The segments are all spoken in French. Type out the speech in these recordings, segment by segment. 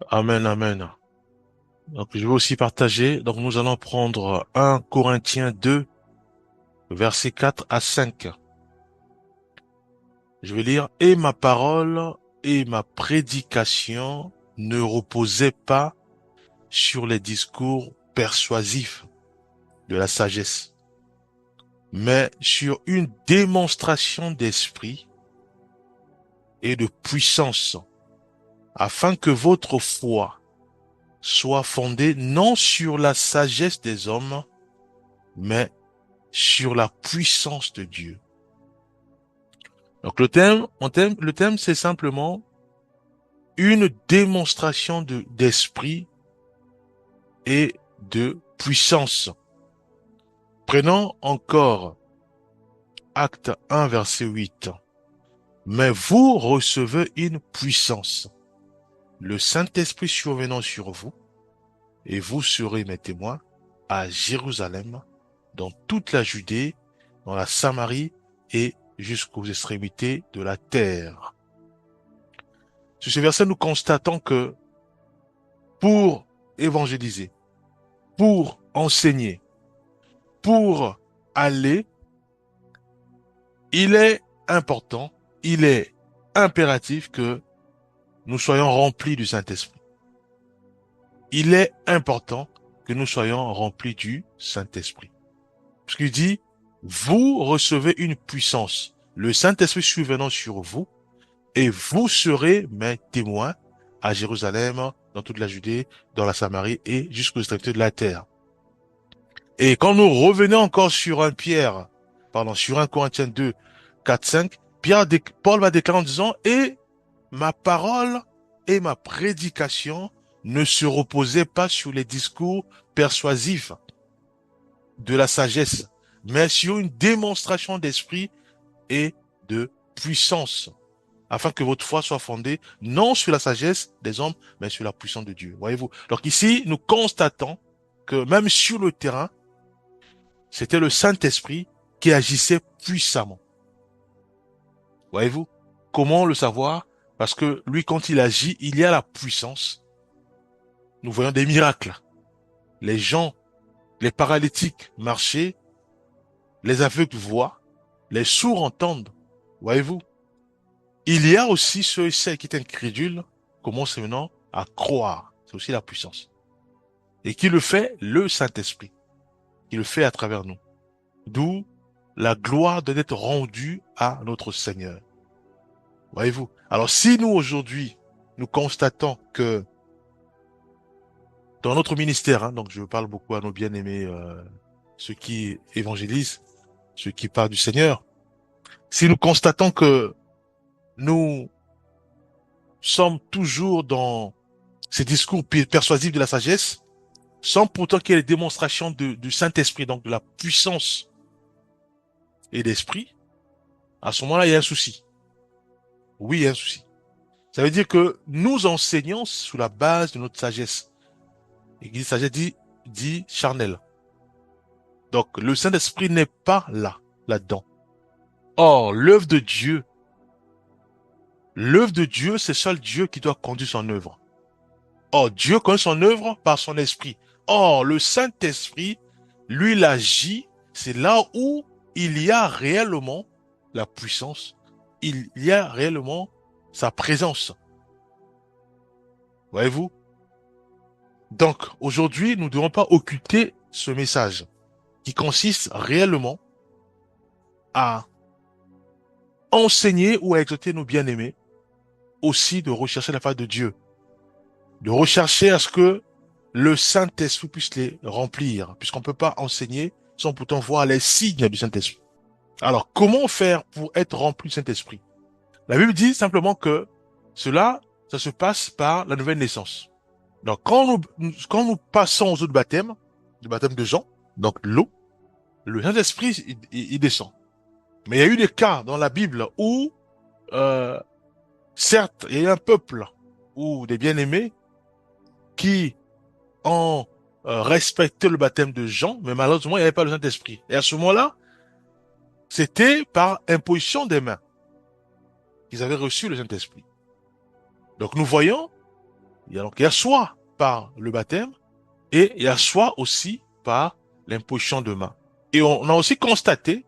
Amen, amen. Donc, je vais aussi partager. Donc, nous allons prendre 1 Corinthiens 2, versets 4 à 5. Je vais lire, et ma parole et ma prédication ne reposaient pas sur les discours persuasifs de la sagesse, mais sur une démonstration d'esprit et de puissance, afin que votre foi soit fondée non sur la sagesse des hommes, mais sur la puissance de Dieu. Donc le thème, c'est simplement une démonstration d'esprit et de puissance. Prenons encore Acte 1, verset 8. Mais vous recevez une puissance, le Saint-Esprit survenant sur vous, et vous serez mes témoins à Jérusalem, dans toute la Judée, dans la Samarie et jusqu'aux extrémités de la terre. Sur ce verset, nous constatons que pour évangéliser, pour enseigner, pour aller, il est important, il est impératif que nous soyons remplis du Saint-Esprit. Il est important que nous soyons remplis du Saint-Esprit. Parce qu'il dit, vous recevez une puissance, le Saint-Esprit survenant sur vous, et vous serez mes témoins à Jérusalem, dans toute la Judée, dans la Samarie et jusqu'aux extrémités de la terre. Et quand nous revenons encore sur sur 1 Corinthiens 2, 4, 5, Paul va déclarer en disant, et ma parole et ma prédication ne se reposaient pas sur les discours persuasifs de la sagesse, mais sur une démonstration d'esprit et de puissance, afin que votre foi soit fondée non sur la sagesse des hommes, mais sur la puissance de Dieu. Voyez-vous? Donc ici, nous constatons que même sur le terrain, c'était le Saint-Esprit qui agissait puissamment. Voyez-vous? Comment le savoir? Parce que lui, quand il agit, il y a la puissance. Nous voyons des miracles. Les gens, les paralytiques marchaient, les aveugles voient, les sourds entendent. Voyez-vous? Il y a aussi ceux et celles qui sont incrédules, commencent maintenant à croire. C'est aussi la puissance. Et qui le fait? Le Saint-Esprit. Qui le fait à travers nous. D'où la gloire de d'être rendue à notre Seigneur. Voyez-vous? Alors si nous aujourd'hui, nous constatons que dans notre ministère, donc je parle beaucoup à nos bien-aimés, ceux qui évangélisent, ceux qui parlent du Seigneur, si nous constatons que nous sommes toujours dans ces discours persuasifs de la sagesse, sans pourtant qu'il y ait des démonstrations du Saint-Esprit, donc de la puissance et d'esprit, à ce moment-là, il y a un souci. Oui, il y a un souci. Ça veut dire que nous enseignons sous la base de notre sagesse. Et qui dit sagesse dit charnel. Donc, le Saint-Esprit n'est pas là-dedans. Or, l'œuvre de Dieu, c'est seul Dieu qui doit conduire son œuvre. Or, Dieu conduit son œuvre par son esprit. Or, le Saint-Esprit, lui, il agit, c'est là où il y a réellement la puissance, il y a réellement sa présence. Voyez-vous? Donc, aujourd'hui, nous ne devons pas occulter ce message qui consiste réellement à enseigner ou à exhorter nos bien-aimés, aussi de rechercher la face de Dieu, de rechercher à ce que le Saint-Esprit puisse les remplir, puisqu'on ne peut pas enseigner sans pourtant voir les signes du Saint-Esprit. Alors, comment faire pour être rempli du Saint-Esprit? La Bible dit simplement que ça se passe par la nouvelle naissance. Donc, quand nous passons aux eaux de baptême, du baptême de Jean, donc l'eau, le Saint-Esprit, il descend. Mais il y a eu des cas dans la Bible où, euh, certes, il y a eu un peuple ou des bien-aimés qui ont respecté le baptême de Jean, mais malheureusement, il n'y avait pas le Saint-Esprit. Et à ce moment-là, c'était par imposition des mains qu'ils avaient reçu le Saint-Esprit. Donc nous voyons Il y a soit par le baptême et il y a soit aussi par l'imposition de main. Et on a aussi constaté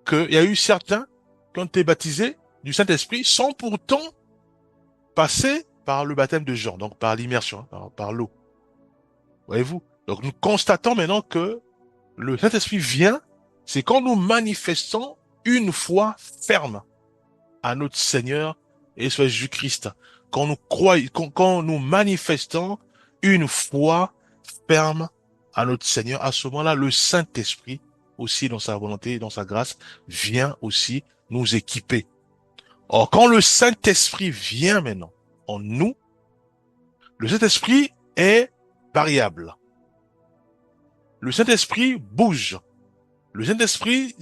qu'il y a eu certains qui ont été baptisés du Saint-Esprit sans pourtant passer par le baptême de Jean, donc par l'immersion, par l'eau. Voyez-vous? Donc nous constatons maintenant que le Saint-Esprit vient, c'est quand nous manifestons une foi ferme à notre Seigneur et soit Jésus-Christ. Quand nous croyons, quand nous manifestons une foi ferme à notre Seigneur, à ce moment-là, le Saint-Esprit, aussi dans sa volonté, dans sa grâce, vient aussi nous équiper. Or, quand le Saint-Esprit vient maintenant en nous, le Saint-Esprit est variable. Le Saint-Esprit bouge. Le Saint-Esprit,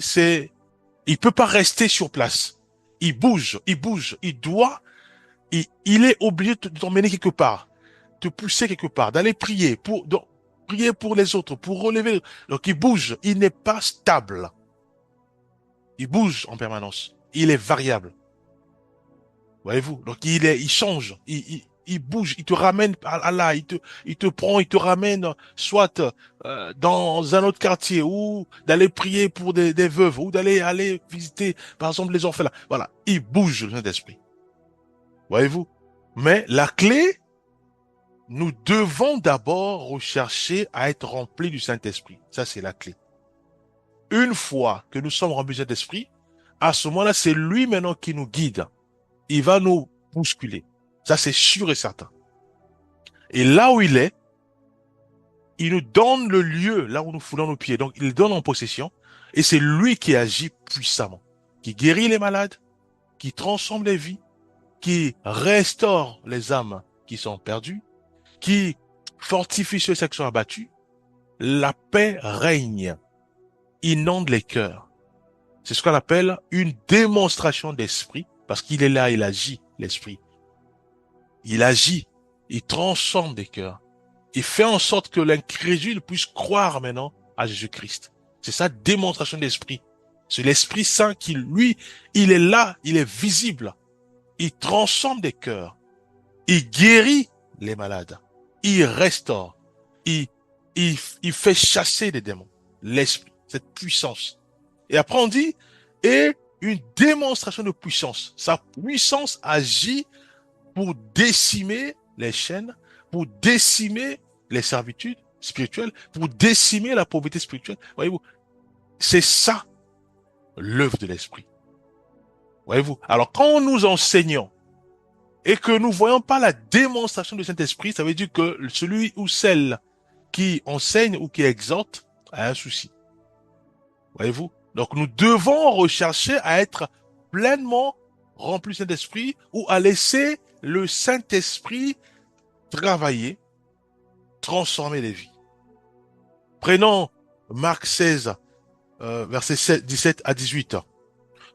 il peut pas rester sur place. Il bouge, il est obligé de t'emmener quelque part, te pousser quelque part, d'aller prier prier pour les autres, pour relever. Donc il bouge, il n'est pas stable. Il bouge en permanence. Il est variable. Voyez-vous? Donc il change, il bouge, il te ramène à là, il te prend, il te ramène soit dans un autre quartier ou d'aller prier pour des veuves ou aller visiter par exemple les orphelins. Voilà, il bouge le Saint-Esprit. Voyez-vous? Mais la clé, nous devons d'abord rechercher à être remplis du Saint-Esprit. Ça, c'est la clé. Une fois que nous sommes remplis du Saint-Esprit, à ce moment-là, c'est lui maintenant qui nous guide. Il va nous bousculer. Ça, c'est sûr et certain. Et là où il nous donne le lieu, là où nous foulons nos pieds. Donc, il donne en possession. Et c'est lui qui agit puissamment. Qui guérit les malades, qui transforme les vies, qui restaure les âmes qui sont perdues, qui fortifie ceux qui sont abattus. La paix règne, inonde les cœurs. C'est ce qu'on appelle une démonstration d'esprit, parce qu'il est là, il agit, l'esprit. Il agit, il transforme des cœurs. Il fait en sorte que l'incrédule puisse croire maintenant à Jésus-Christ. C'est sa démonstration d'esprit. C'est l'Esprit Saint qui, lui, il est là, il est visible. Il transforme des cœurs. Il guérit les malades. Il restaure. Il, il fait chasser des démons. L'esprit, cette puissance. Et après on dit, et une démonstration de puissance. Sa puissance agit pour décimer les chaînes, pour décimer les servitudes spirituelles, pour décimer la pauvreté spirituelle. Voyez-vous, c'est ça l'œuvre de l'esprit. Voyez-vous. Alors quand nous enseignons et que nous voyons pas la démonstration du Saint-Esprit, ça veut dire que celui ou celle qui enseigne ou qui exhorte a un souci. Voyez-vous. Donc nous devons rechercher à être pleinement remplis du Saint-Esprit ou à laisser le Saint-Esprit travailler, transformer les vies. Prenons Marc 16, versets 17 à 18.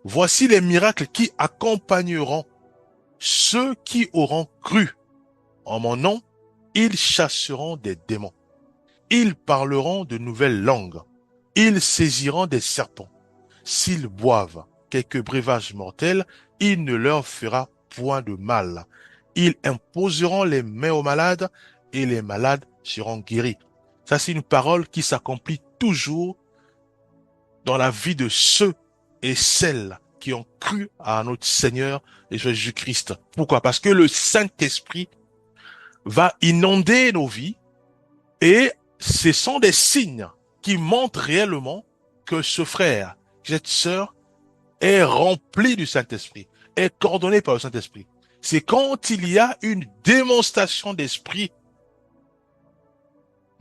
Voici les miracles qui accompagneront ceux qui auront cru. En mon nom, ils chasseront des démons. Ils parleront de nouvelles langues. Ils saisiront des serpents. S'ils boivent quelques breuvages mortels, il ne leur fera point de mal. Ils imposeront les mains aux malades et les malades seront guéris. Ça, c'est une parole qui s'accomplit toujours dans la vie de ceux et celles qui ont cru à notre Seigneur et Jésus-Christ. Pourquoi? Parce que le Saint-Esprit va inonder nos vies et ce sont des signes qui montrent réellement que ce frère, cette sœur est rempli du Saint-Esprit, est coordonné par le Saint-Esprit. C'est quand il y a une démonstration d'esprit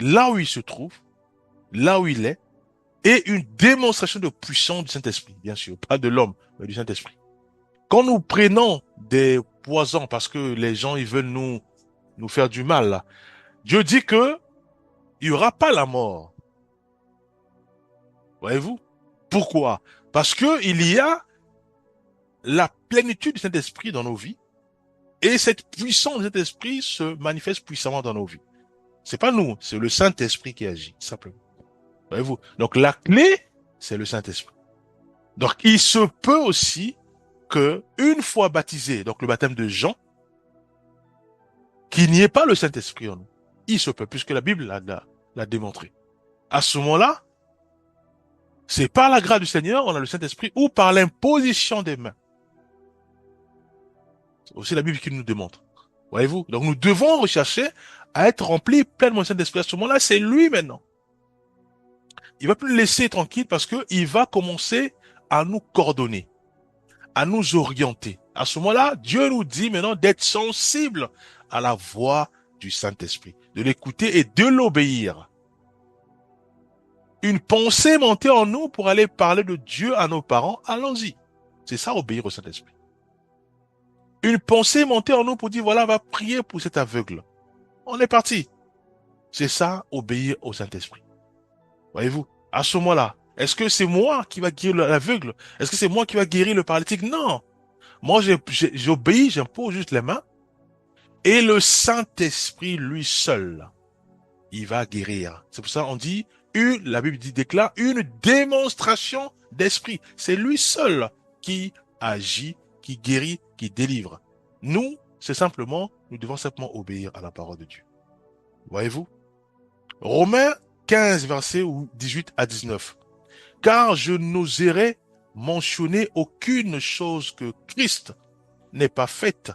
là où il se trouve, là où il est, et une démonstration de puissance du Saint-Esprit, bien sûr, pas de l'homme, mais du Saint-Esprit. Quand nous prenons des poisons parce que les gens ils veulent nous faire du mal, là, Dieu dit que il y aura pas la mort. Voyez-vous? Pourquoi? Parce que il y a la plénitude du Saint-Esprit dans nos vies et cette puissance du Saint-Esprit se manifeste puissamment dans nos vies. C'est pas nous, c'est le Saint-Esprit qui agit, simplement. Voyez-vous? Donc la clé, c'est le Saint-Esprit. Donc il se peut aussi que une fois baptisé, donc le baptême de Jean, qu'il n'y ait pas le Saint-Esprit en nous. Il se peut, puisque la Bible l'a démontré. À ce moment-là, c'est par la grâce du Seigneur, on a le Saint-Esprit, ou par l'imposition des mains. C'est aussi la Bible qui nous démontre. Voyez-vous? Donc nous devons rechercher à être remplis pleinement du Saint-Esprit. À ce moment-là, c'est lui maintenant. Il va plus nous laisser tranquille parce que il va commencer à nous coordonner, à nous orienter. À ce moment-là, Dieu nous dit maintenant d'être sensible à la voix du Saint-Esprit, de l'écouter et de l'obéir. Une pensée montée en nous pour aller parler de Dieu à nos parents, allons-y. C'est ça, obéir au Saint-Esprit. Une pensée montée en nous pour dire, voilà, on va prier pour cet aveugle. On est parti. C'est ça, obéir au Saint-Esprit. Voyez-vous, à ce moment-là, est-ce que c'est moi qui va guérir l'aveugle? Est-ce que c'est moi qui va guérir le paralytique? Non. Moi, j'obéis, j'impose juste les mains. Et le Saint-Esprit, lui seul, il va guérir. C'est pour ça qu'on dit, la Bible déclare une démonstration d'esprit. C'est lui seul qui agit, qui guérit, qui délivre. Nous, nous devons simplement obéir à la parole de Dieu. Voyez-vous? Romains 15, versets 18 à 19. Car je n'oserais mentionner aucune chose que Christ n'ait pas faite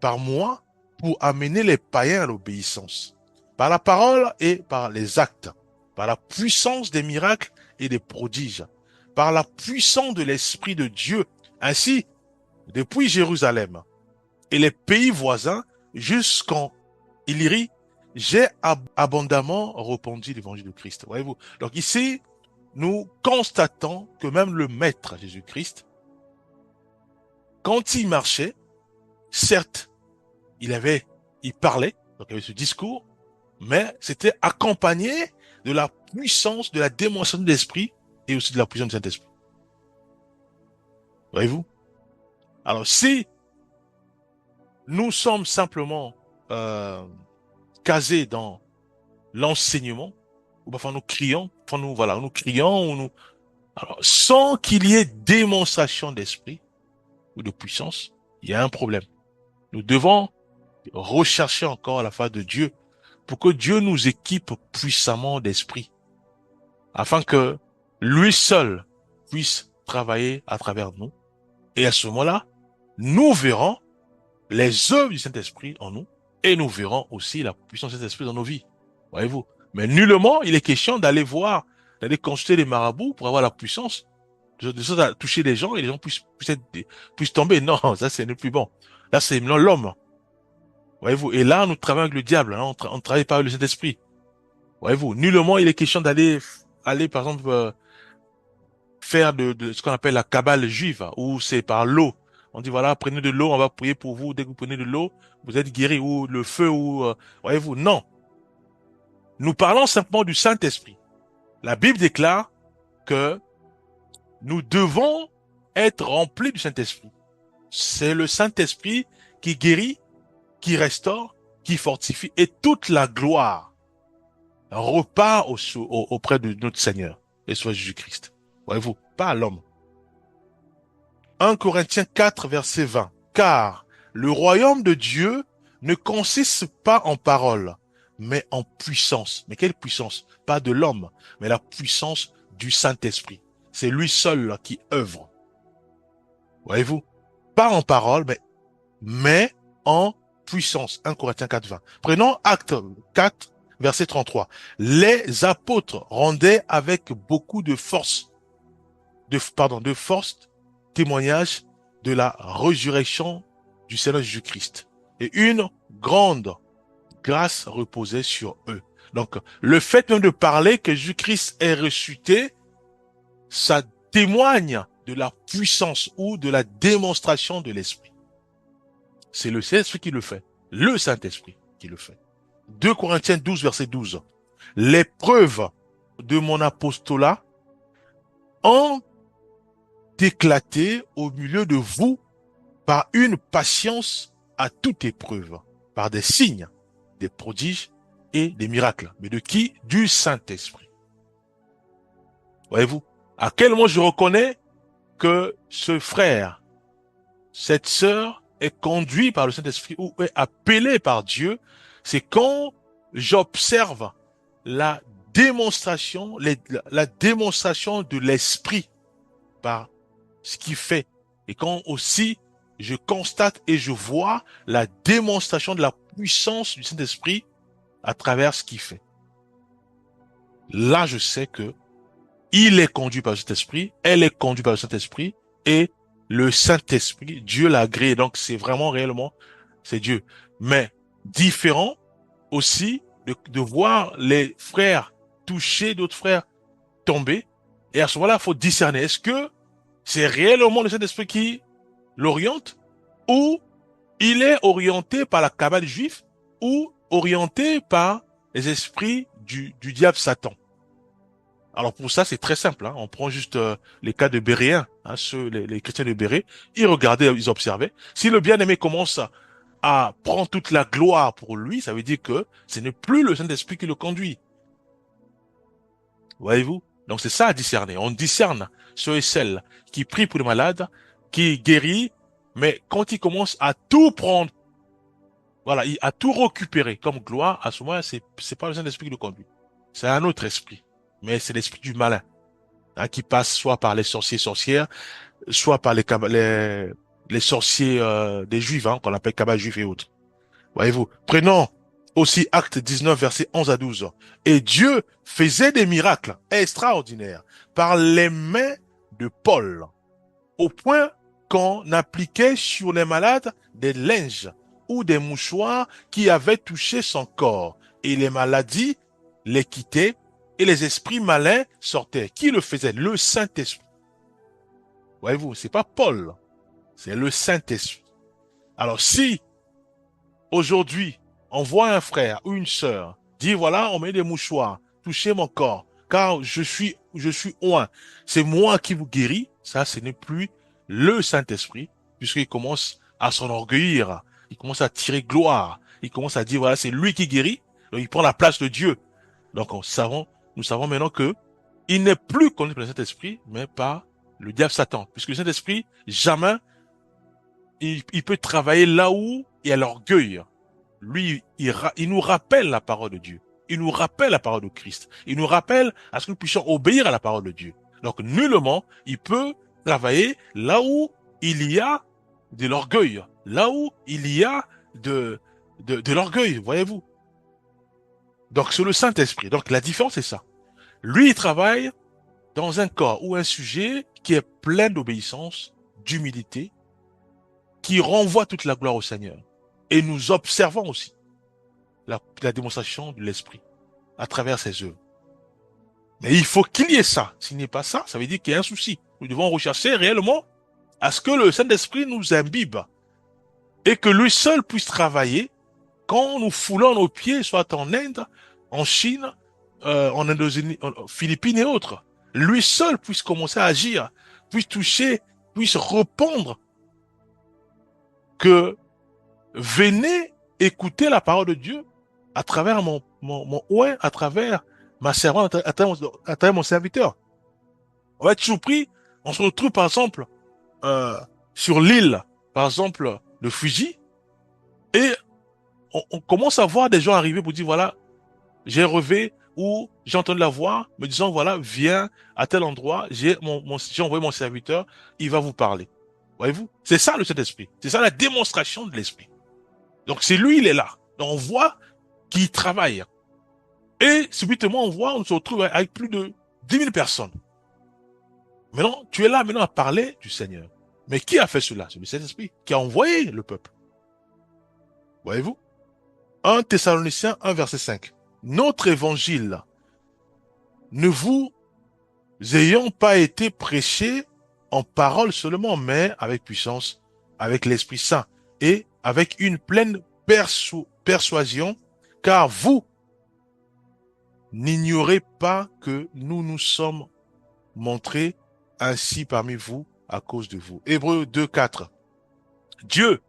par moi pour amener les païens à l'obéissance, par la parole et par les actes, par la puissance des miracles et des prodiges, par la puissance de l'Esprit de Dieu. Ainsi, depuis Jérusalem et les pays voisins jusqu'en Illyrie, j'ai abondamment répandu l'évangile de Christ. Voyez-vous? Donc ici, nous constatons que même le Maître Jésus-Christ, quand il marchait, certes, il parlait, donc il y avait ce discours, mais c'était accompagné de la puissance, de la démonstration de l'Esprit et aussi de la puissance du Saint-Esprit. Voyez-vous? Alors si nous sommes simplement casés dans l'enseignement, ou enfin nous crions, alors sans qu'il y ait démonstration d'esprit ou de puissance, il y a un problème. Nous devons rechercher encore la face de Dieu pour que Dieu nous équipe puissamment d'esprit, afin que lui seul puisse travailler à travers nous. Et à ce moment-là, nous verrons les œuvres du Saint-Esprit en nous et nous verrons aussi la puissance du Saint-Esprit dans nos vies. Voyez-vous? Mais nullement, il est question d'aller consulter les marabouts pour avoir la puissance de toucher les gens et les gens puissent tomber. Non, ça c'est le plus bon. Là, c'est l'homme. Voyez-vous? Et là, nous travaillons avec le diable. Hein, on travaille pas avec le Saint-Esprit. Voyez-vous? Nullement, il est question aller, par exemple, faire de ce qu'on appelle la cabale juive, où c'est par l'eau. On dit, voilà, prenez de l'eau, on va prier pour vous. Dès que vous prenez de l'eau, vous êtes guéri. Ou le feu, voyez-vous? Non. Nous parlons simplement du Saint-Esprit. La Bible déclare que nous devons être remplis du Saint-Esprit. C'est le Saint-Esprit qui guérit, qui restaure, qui fortifie, et toute la gloire repart auprès de notre Seigneur, et soit Jésus-Christ. Voyez-vous, pas à l'homme. 1 Corinthiens 4, verset 20. Car le royaume de Dieu ne consiste pas en paroles, mais en puissance. Mais quelle puissance? Pas de l'homme, mais la puissance du Saint-Esprit. C'est lui seul qui œuvre. Voyez-vous? Pas en parole, mais en puissance. 1 Corinthiens 4, 20. Prenons Acte 4, verset 33. Les apôtres rendaient avec beaucoup de force, de force témoignage de la résurrection du Seigneur Jésus-Christ. Et une grande grâce reposait sur eux. Donc, le fait même de parler que Jésus-Christ est ressuscité, ça témoigne de la puissance ou de la démonstration de l'Esprit. C'est le Saint-Esprit qui le fait. Le Saint-Esprit qui le fait. 2 Corinthiens 12, verset 12. Les preuves de mon apostolat ont éclaté au milieu de vous par une patience à toute épreuve, par des signes, des prodiges et des miracles. Mais de qui? Du Saint-Esprit. Voyez-vous? À quel moment je reconnais que ce frère, cette sœur est conduit par le Saint-Esprit ou est appelé par Dieu, c'est quand j'observe la la démonstration de l'Esprit par ce qu'il fait. Et quand aussi je constate et je vois la démonstration de la puissance du Saint-Esprit à travers ce qu'il fait. Là, je sais que il est conduit par le Saint-Esprit, elle est conduite par le Saint-Esprit, et le Saint-Esprit, Dieu l'a agréé. Donc, c'est vraiment réellement, c'est Dieu. Mais différent aussi de voir les frères toucher d'autres frères tomber. Et à ce moment-là, il faut discerner. Est-ce que c'est réellement le Saint-Esprit qui l'oriente ou il est orienté par la cabale juive ou orienté par les esprits du diable Satan? Alors pour ça, c'est très simple. Hein. On prend juste les cas de Béréens, hein, les chrétiens de Bérée. Ils regardaient, ils observaient. Si le bien-aimé commence à prendre toute la gloire pour lui, ça veut dire que ce n'est plus le Saint-Esprit qui le conduit. Voyez-vous? Donc c'est ça à discerner. On discerne ceux et celles qui prient pour les malades, qui guérit, mais quand ils commencent à tout prendre, voilà, à tout récupérer comme gloire, à ce moment-là, c'est pas le Saint-Esprit qui le conduit. C'est un autre esprit. Mais c'est l'esprit du malin, hein, qui passe soit par les sorciers sorcières, soit par les sorciers des Juifs, hein, qu'on appelle cabal juif et autres. Voyez-vous. Prenons aussi Acte 19, versets 11 à 12. Et Dieu faisait des miracles extraordinaires par les mains de Paul, au point qu'on appliquait sur les malades des linges ou des mouchoirs qui avaient touché son corps. Et les maladies les quittaient et les esprits malins sortaient. Qui le faisait? Le Saint-Esprit. Voyez-vous, c'est pas Paul, c'est le Saint-Esprit. Alors si aujourd'hui on voit un frère ou une sœur dire voilà, on met des mouchoirs, touchez mon corps, car je suis oint, c'est moi qui vous guéris, ça ce n'est plus le Saint-Esprit, puisqu'il commence à s'enorgueillir, il commence à tirer gloire, il commence à dire voilà, c'est lui qui guérit, donc il prend la place de Dieu. Donc nous savons maintenant que il n'est plus connu par le Saint-Esprit, mais par le diable Satan. Puisque le Saint-Esprit, jamais, il peut travailler là où il y a l'orgueil. Lui, il nous rappelle la parole de Dieu. Il nous rappelle la parole de Christ. Il nous rappelle à ce que nous puissions obéir à la parole de Dieu. Donc, nullement, il peut travailler là où il y a de l'orgueil. Là où il y a de l'orgueil, voyez-vous. Donc, c'est le Saint-Esprit. Donc, la différence, c'est ça. Lui, il travaille dans un corps ou un sujet qui est plein d'obéissance, d'humilité, qui renvoie toute la gloire au Seigneur. Et nous observons aussi la démonstration de l'Esprit à travers ses œuvres. Mais il faut qu'il y ait ça. S'il n'y a pas ça, ça veut dire qu'il y a un souci. Nous devons rechercher réellement à ce que le Saint-Esprit nous imbibe et que lui seul puisse travailler quand nous foulons nos pieds, soit en Inde, en Chine, en Indonésie, en Philippines et autres. Lui seul puisse commencer à agir, puisse toucher, puisse répondre que venez écouter la parole de Dieu à travers mon oint, à travers ma servante, à travers mon serviteur. On va être surpris, on se retrouve par exemple sur l'île, par exemple, de Fiji, et on commence à voir des gens arriver pour dire, voilà, j'ai rêvé ou j'ai entendu la voix me disant, voilà, viens à tel endroit, j'ai envoyé mon serviteur, il va vous parler. Voyez-vous? C'est ça le Saint-Esprit. C'est ça la démonstration de l'Esprit. Donc c'est lui, il est là. Donc on voit qu'il travaille. Et subitement, on se retrouve avec plus de 10 000 personnes. Maintenant, tu es là maintenant à parler du Seigneur. Mais qui a fait cela? C'est le Saint-Esprit qui a envoyé le peuple. Voyez-vous? 1 Thessaloniciens 1 verset 5. Notre évangile ne vous ayant pas été prêché en parole seulement, mais avec puissance, avec l'Esprit Saint et avec une pleine persuasion, car vous n'ignorez pas que nous nous sommes montrés ainsi parmi vous à cause de vous. Hébreux 2, 4. Dieu,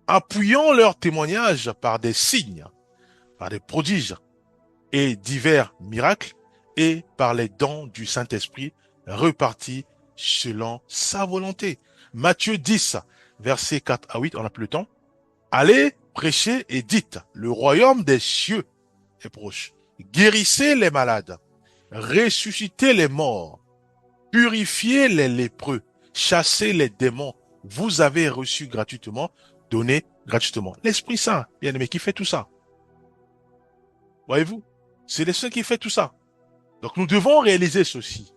appuyant leur témoignage par des signes, par des prodiges et divers miracles, et par les dons du Saint-Esprit repartis selon sa volonté. Matthieu 10, versets 4 à 8, on n'a plus le temps. Allez, prêchez et dites, le royaume des cieux est proche. Guérissez les malades, ressuscitez les morts, purifiez les lépreux, chassez les démons. Vous avez reçu gratuitement, donnez gratuitement. L'Esprit Saint, bien aimé, qui fait tout ça. Voyez-vous? C'est l'Esprit qui fait tout ça. Donc nous devons réaliser ceci,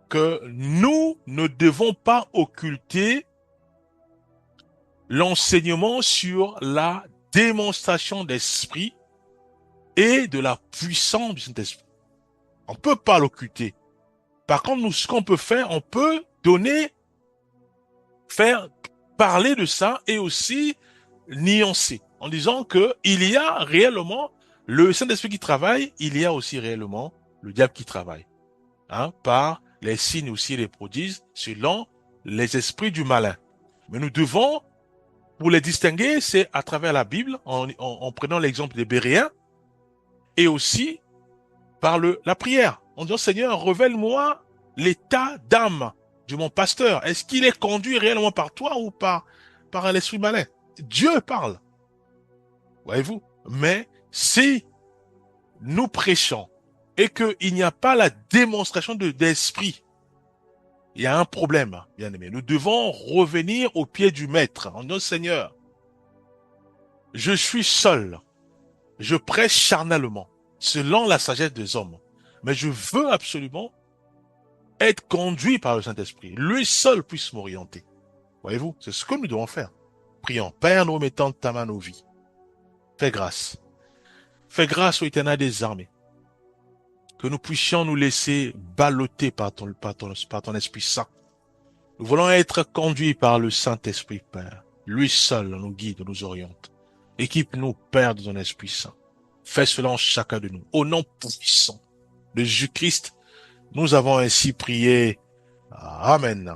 que nous ne devons pas occulter l'enseignement sur la démonstration d'esprit et de la puissance du Saint-Esprit. On ne peut pas l'occulter. Par contre, nous, ce qu'on peut faire, on peut faire parler de ça et aussi nuancer en disant que il y a réellement le Saint-Esprit qui travaille, il y a aussi réellement le diable qui travaille, par les signes aussi et les prodiges selon les esprits du malin. Mais nous devons, pour les distinguer, c'est à travers la Bible, en prenant l'exemple des Béréens, et aussi par la prière, en disant Seigneur, révèle-moi l'état d'âme de mon pasteur. Est-ce qu'il est conduit réellement par toi ou par l'esprit malin? Dieu parle, voyez-vous. Mais si nous prêchons et qu'il n'y a pas la démonstration d'esprit, il y a un problème, bien aimé. Nous devons revenir au pied du maître en disant Seigneur, je suis seul, je prêche charnellement, selon la sagesse des hommes, mais je veux absolument être conduit par le Saint-Esprit. Lui seul puisse m'orienter. Voyez-vous, c'est ce que nous devons faire. Prions. Père, nous remettons ta main à nos vies. Fais grâce. Fais grâce au Éternel des armées. Que nous puissions nous laisser balloter par ton Esprit Saint. Nous voulons être conduits par le Saint-Esprit, Père. Lui seul nous guide, nous oriente. Équipe-nous, Père, de ton Esprit Saint. Fais cela en chacun de nous. Au nom puissant de Jésus-Christ, nous avons ainsi prié. Amen.